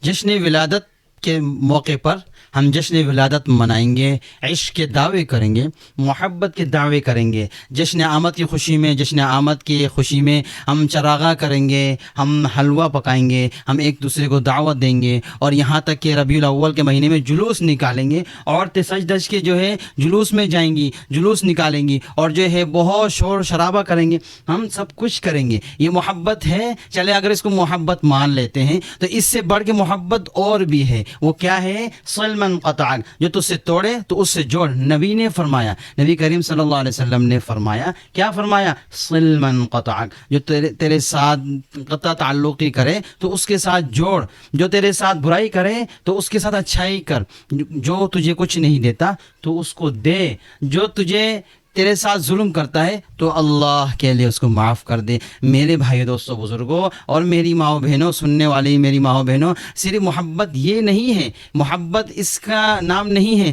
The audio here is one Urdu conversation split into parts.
جشن ولادت کے موقع پر ہم جشن ولادت منائیں گے، عشق کے دعوے کریں گے، محبت کے دعوے کریں گے، جشن آمد کی خوشی میں، جشن آمد کی خوشی میں ہم چراغاں کریں گے، ہم حلوہ پکائیں گے، ہم ایک دوسرے کو دعوت دیں گے، اور یہاں تک کہ ربیع الاول کے مہینے میں جلوس نکالیں گے، عورتیں سج دج کے جو ہے جلوس میں جائیں گی، جلوس نکالیں گی، اور جو ہے بہت شور شرابہ کریں گے، ہم سب کچھ کریں گے۔ یہ محبت ہے۔ چلے اگر اس کو محبت مان لیتے ہیں تو اس سے بڑھ کے محبت اور بھی ہے۔ وہ کیا ہے؟ سلمن قطع، جو تجھ سے توڑے تو اس سے جوڑ۔ نبی نے فرمایا، نبی کریم صلی اللہ علیہ وسلم نے فرمایا، کیا فرمایا؟ سلمن قطع، جو تیرے ساتھ قطع تعلقی کرے تو اس کے ساتھ جوڑ، جو تیرے ساتھ برائی کرے تو اس کے ساتھ اچھائی کر، جو تجھے کچھ نہیں دیتا تو اس کو دے، جو تجھے تیرے ساتھ ظلم کرتا ہے تو اللہ کے لیے اس کو معاف کر دے۔ میرے بھائی دوستوں بزرگوں اور میری ماؤں بہنوں، سننے والی میری ماؤں بہنوں، صرف محبت یہ نہیں ہے، محبت اس کا نام نہیں ہے،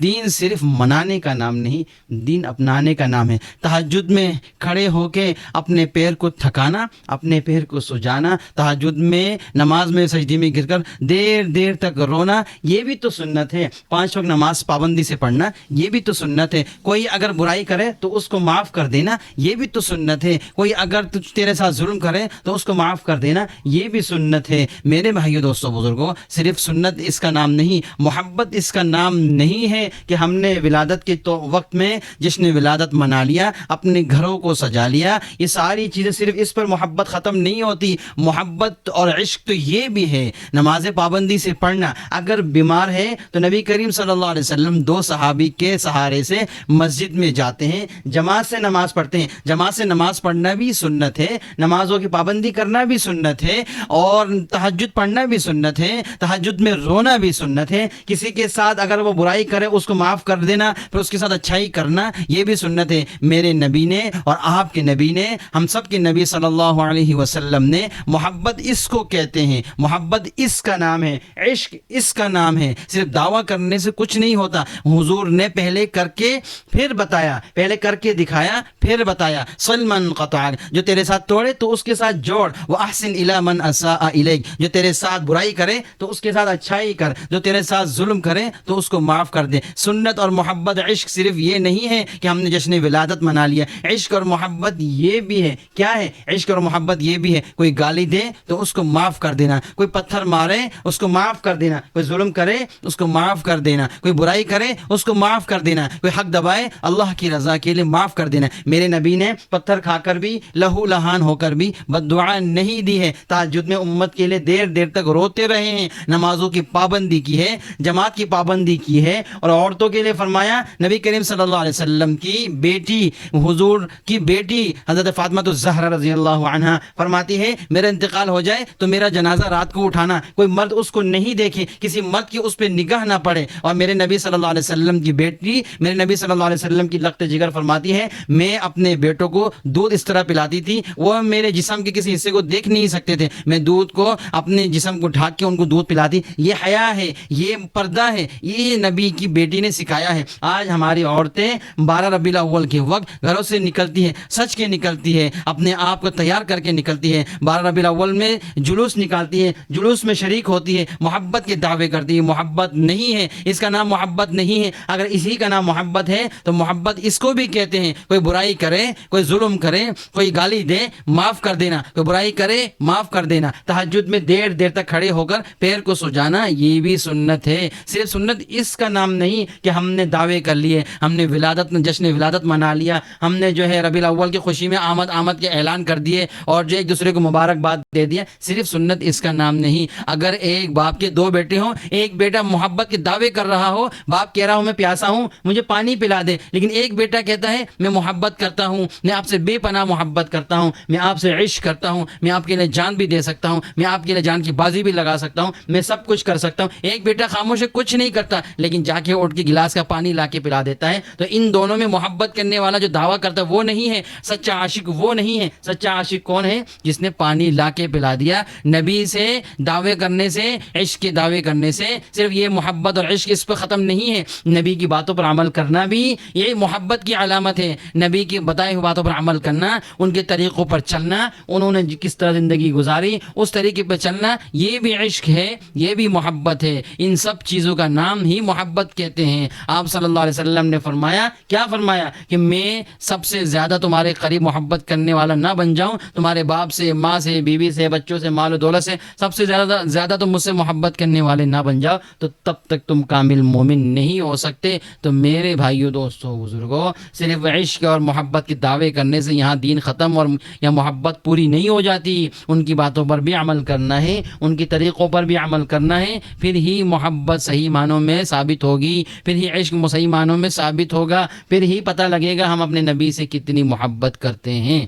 دین صرف منانے کا نام نہیں، دین اپنانے کا نام ہے۔ تہجد میں کھڑے ہو کے اپنے پیر کو تھکانا، اپنے پیر کو سجانا، تہجد میں نماز میں سجدے میں گر کر دیر دیر تک رونا، یہ بھی تو سنت ہے۔ 5 وقت نماز پابندی سے پڑھنا، یہ بھی تو سنت ہے۔ کوئی اگر برائی کرے تو اس کو معاف کر دینا، یہ بھی تو سنت ہے۔ کوئی اگر تیرے ساتھ ظلم کرے تو اس کو معاف کر دینا، یہ بھی سنت ہے۔ میرے بھائیو دوستو بزرگوں، صرف سنت اس کا نام نہیں، محبت اس کا نام نہیں ہے کہ ہم نے ولادت کے تو وقت میں جشن ولادت منا لیا، اپنے گھروں کو سجا لیا، یہ ساری چیزیں صرف اس پر محبت ختم نہیں ہوتی۔ محبت اور عشق تو یہ بھی ہے، نماز پابندی سے پڑھنا۔ اگر بیمار ہے تو نبی کریم صلی اللہ علیہ وسلم 2 صحابی کے سہارے سے مسجد میں جاتے ہیں، جماعت سے نماز پڑھتے ہیں۔ جماعت سے نماز پڑھنا بھی سنت ہے، نمازوں کی پابندی کرنا بھی سنت ہے، اور تہجد پڑھنا بھی سنت ہے، تہجد میں رونا بھی سنت ہے۔ کسی کے ساتھ اگر وہ برائی کرے اس کو معاف کر دینا، پھر اس کے ساتھ اچھائی کرنا، یہ بھی سنت ہے۔ میرے نبی نے اور آپ کے نبی نے، ہم سب کے نبی صلی اللہ علیہ وسلم نے محبت اس کو کہتے ہیں، محبت اس کا نام ہے، عشق اس کا نام ہے۔ صرف دعویٰ کرنے سے کچھ نہیں ہوتا، حضور نے پہلے کر کے پھر بتایا، پہلے کر کے دکھایا پھر بتایا۔ سلمن قطع، جو تیرے ساتھ توڑے تو اس کے ساتھ جوڑ، واحسن الی من اساء الیک، جو تیرے ساتھ برائی کرے تو اس کے ساتھ اچھائی کر، جو تیرے ساتھ ظلم کرے تو اس کو معاف کر دے۔ سنت اور محبت عشق صرف یہ نہیں ہے کہ ہم نے جشن ولادت منا لیا، عشق اور محبت یہ بھی ہے۔ کیا ہے عشق اور محبت؟ یہ بھی ہے کوئی گالی دے تو اس کو معاف کر دینا، کوئی پتھر مارے اس کو معاف کر دینا، کوئی ظلم کرے اس کو معاف کر دینا، کوئی برائی کرے اس کو معاف کر دینا، کوئی حق دبائے اللہ کی رضا کے لیے معاف کر دینا۔ میرے نبی نے پتھر کھا کر بھی، لہو لہان ہو کر بھی بد دعا نہیں دی ہے۔ تہجد میں امت کے لیے دیر دیر تک روتے رہے ہیں، نمازوں کی پابندی کی ہے، جماعت کی پابندی کی ہے، اور عورتوں کے لیے فرمایا، نبی کریم صلی اللہ علیہ وسلم کی بیٹی، حضور کی بیٹی حضرت فاطمہ الزہرا رضی اللہ عنہا فرماتی ہے، میرا انتقال ہو جائے تو میرا جنازہ رات کو اٹھانا، کوئی مرد اس کو نہیں دیکھے، کسی مرد کی اس پہ نگاہ نہ پڑے۔ اور میرے نبی صلی اللہ علیہ وسلم کی بیٹی، میرے نبی صلی اللہ علیہ وسلم کی لخت جگر فرماتی ہے، میں اپنے بیٹوں کو دودھ اس طرح پلاتی تھی، وہ میرے جسم کے کسی حصے کو دیکھ نہیں سکتے تھے، میں دودھ کو اپنے جسم کو ڈھانک کے ان کو دودھ پلاتی۔ یہ حیا ہے، یہ پردہ ہے، یہ نبی کی بیٹی نے سکھایا ہے۔ آج ہماری عورتیں 12 ربیع الاول کے وقت گھروں سے نکلتی ہیں، سچ کے نکلتی ہے، اپنے آپ کو تیار کر کے نکلتی ہے، 12 ربیع الاول میں جلوس نکالتی ہے، جلوس میں شریک ہوتی ہے، محبت کے دعوے کرتی ہے۔ محبت نہیں ہے، اس کا نام محبت نہیں ہے۔ اگر اسی کا نام محبت ہے تو محبت اس کو بھی کہتے ہیں، کوئی برائی کرے، کوئی ظلم کرے، کوئی گالی دے، معاف کر دینا، کوئی برائی کرے، معاف کر دینا۔ تہجد میں دیر دیر تک کھڑے ہو کر پیر کو سجانا، یہ بھی سنت ہے۔ صرف سنت اس کا نام نہیں کہ ہم نے دعوے کر لیے، ہم نے ولادت جشن ولادت منا لیا، ہم نے جو ہے ربیع الاول کی خوشی میں آمد آمد کے اعلان کر دیے اور جو ایک دوسرے کو مبارکباد دے دیا، صرف سنت اس کا نام نہیں۔ اگر ایک باپ کے 2 بیٹے ہوں، ایک بیٹا محبت کے دعوے کر رہا ہو، باپ کہہ رہا ہوں میں پیاسا ہوں مجھے پانی پلا دے، لیکن ایک بیٹا کہتا ہے میں محبت کرتا ہوں، میں آپ سے بے پناہ محبت کرتا ہوں، میں آپ سے عشق کرتا ہوں، میں آپ کے لیے جان بھی دے سکتا ہوں، میں آپ کے لیے جان کی بازی بھی لگا سکتا ہوں، میں سب کچھ کر سکتا ہوں۔ ایک بیٹا خاموش ہے، کچھ نہیں کرتا، لیکن جا کے اٹھ کے گلاس کا پانی لا کے پلا دیتا ہے۔ تو ان دونوں میں محبت کرنے والا جو دعویٰ کرتا ہے وہ نہیں ہے، سچا عاشق وہ نہیں ہے۔ سچا عاشق کون ہے؟ جس نے پانی لا کے پلا دیا۔ نبی سے دعوے کرنے سے، عشق کے دعوے کرنے سے صرف یہ محبت اور عشق اس پہ ختم نہیں ہے، نبی کی باتوں پر عمل کرنا بھی یہ محبت محبت کی علامت ہے نبی کی بتائے ہوئے باتوں پر عمل کرنا، ان کے طریقوں پر چلنا، انہوں نے کس طرح زندگی گزاری اس طریقے پہ چلنا، یہ بھی عشق ہے، یہ بھی محبت ہے۔ ان سب چیزوں کا نام ہی محبت کہتے ہیں۔ آپ صلی اللہ علیہ وسلم نے فرمایا، کیا فرمایا کہ میں سب سے زیادہ تمہارے قریب محبت کرنے والا نہ بن جاؤں، تمہارے باپ سے، ماں سے، بیوی سے، بچوں سے، مال و دولت سے سب سے زیادہ تم مجھ سے محبت کرنے والے نہ بن جاؤ تو تب تک تم کامل مومن نہیں ہو سکتے۔ تو میرے بھائیوں، دوستوں، بزرگوں، صرف عشق اور محبت کے دعوے کرنے سے یہاں دین ختم اور یا محبت پوری نہیں ہو جاتی۔ ان کی باتوں پر بھی عمل کرنا ہے، ان کی طریقوں پر بھی عمل کرنا ہے، پھر ہی محبت صحیح معنوں میں ثابت ہوگی، پھر ہی عشق صحیح معنوں میں ثابت ہوگا، پھر ہی پتہ لگے گا ہم اپنے نبی سے کتنی محبت کرتے ہیں۔